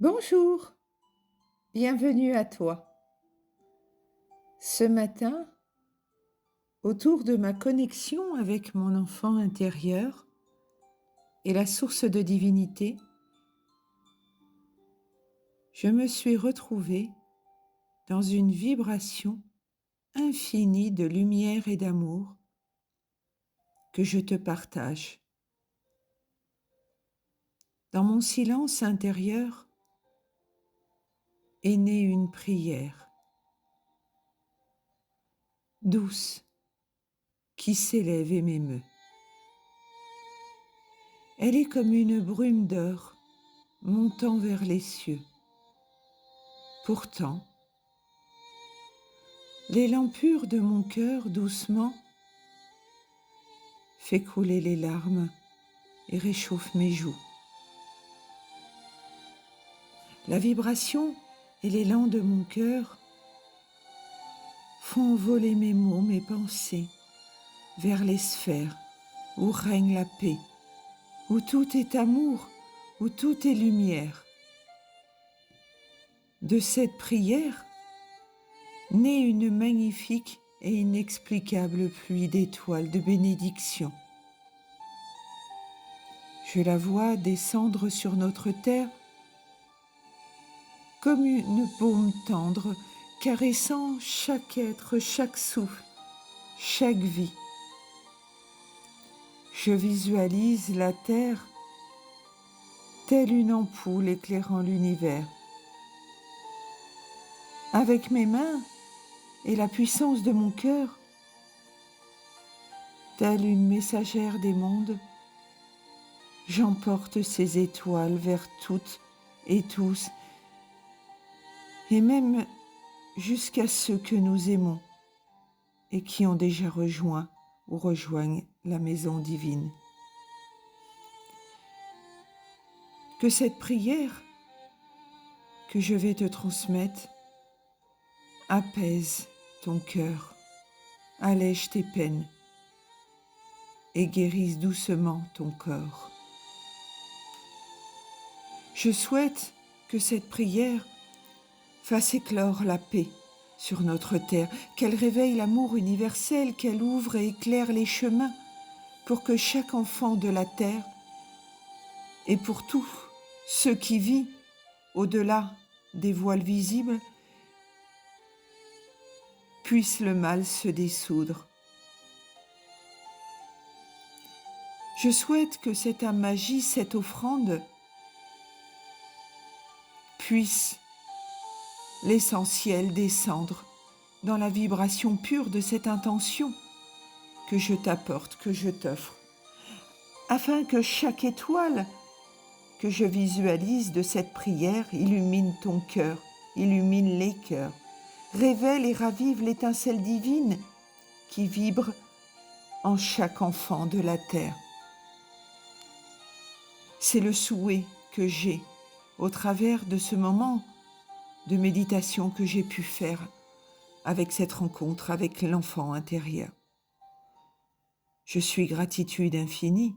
Bonjour, bienvenue à toi. Ce matin, autour de ma connexion avec mon enfant intérieur et la source de divinité, je me suis retrouvée dans une vibration infinie de lumière et d'amour que je te partage. Dans mon silence intérieur est née une prière douce qui s'élève et m'émeut. Elle est comme une brume d'or montant vers les cieux. Pourtant, l'élan pur de mon cœur doucement fait couler les larmes et réchauffe mes joues. La vibration et l'élan de mon cœur font voler mes mots, mes pensées vers les sphères où règne la paix, où tout est amour, où tout est lumière. De cette prière naît une magnifique et inexplicable pluie d'étoiles de bénédiction. Je la vois descendre sur notre terre comme une baume tendre, caressant chaque être, chaque souffle, chaque vie. Je visualise la terre telle une ampoule éclairant l'univers. Avec mes mains et la puissance de mon cœur, telle une messagère des mondes, j'emporte ces étoiles vers toutes et tous, et même jusqu'à ceux que nous aimons et qui ont déjà rejoint ou rejoignent la maison divine. Que cette prière que je vais te transmettre apaise ton cœur, allège tes peines et guérisse doucement ton corps. Je souhaite que cette prière fasse éclore la paix sur notre terre, qu'elle réveille l'amour universel, qu'elle ouvre et éclaire les chemins pour que chaque enfant de la terre et pour tous ceux qui vivent au-delà des voiles visibles puisse le mal se dissoudre. Je souhaite que cette magie, cette offrande, puisse l'essentiel descendre dans la vibration pure de cette intention que je t'apporte, que je t'offre, afin que chaque étoile que je visualise de cette prière illumine ton cœur, illumine les cœurs, révèle et ravive l'étincelle divine qui vibre en chaque enfant de la terre. C'est le souhait que j'ai au travers de ce moment de méditation que j'ai pu faire avec cette rencontre avec l'enfant intérieur. Je suis gratitude infinie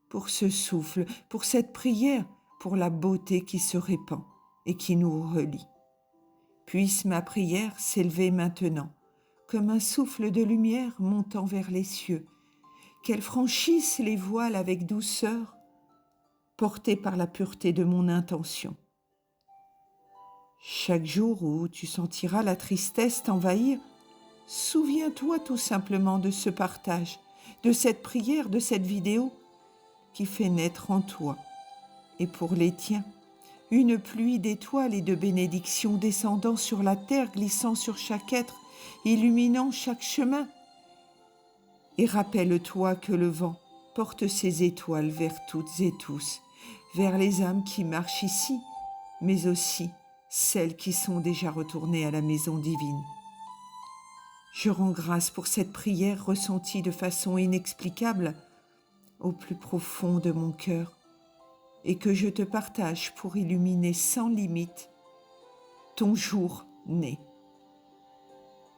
pour ce souffle, pour cette prière, pour la beauté qui se répand et qui nous relie. Puisse ma prière s'élever maintenant, comme un souffle de lumière montant vers les cieux, qu'elle franchisse les voiles avec douceur, portée par la pureté de mon intention. Chaque jour où tu sentiras la tristesse t'envahir, souviens-toi tout simplement de ce partage, de cette prière, de cette vidéo qui fait naître en toi et pour les tiens une pluie d'étoiles et de bénédictions descendant sur la terre, glissant sur chaque être, illuminant chaque chemin. Et rappelle-toi que le vent porte ses étoiles vers toutes et tous, vers les âmes qui marchent ici, mais aussi celles qui sont déjà retournées à la maison divine. Je rends grâce pour cette prière ressentie de façon inexplicable au plus profond de mon cœur et que je te partage pour illuminer sans limite ton jour né.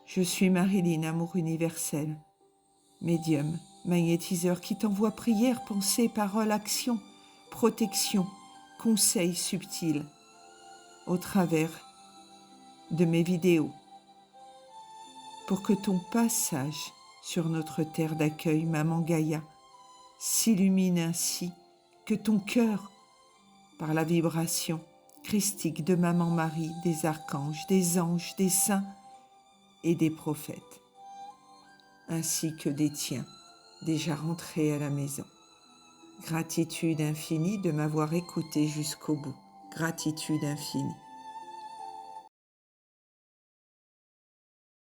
Je suis Marilyn, amour universel, médium, magnétiseur qui t'envoie prière, pensée, parole, action, protection, conseils subtils au travers de mes vidéos, pour que ton passage sur notre terre d'accueil, Maman Gaïa, s'illumine ainsi que ton cœur, par la vibration christique de Maman Marie, des archanges, des anges, des saints et des prophètes, ainsi que des tiens déjà rentrés à la maison. Gratitude infinie de m'avoir écouté jusqu'au bout. Gratitude infinie.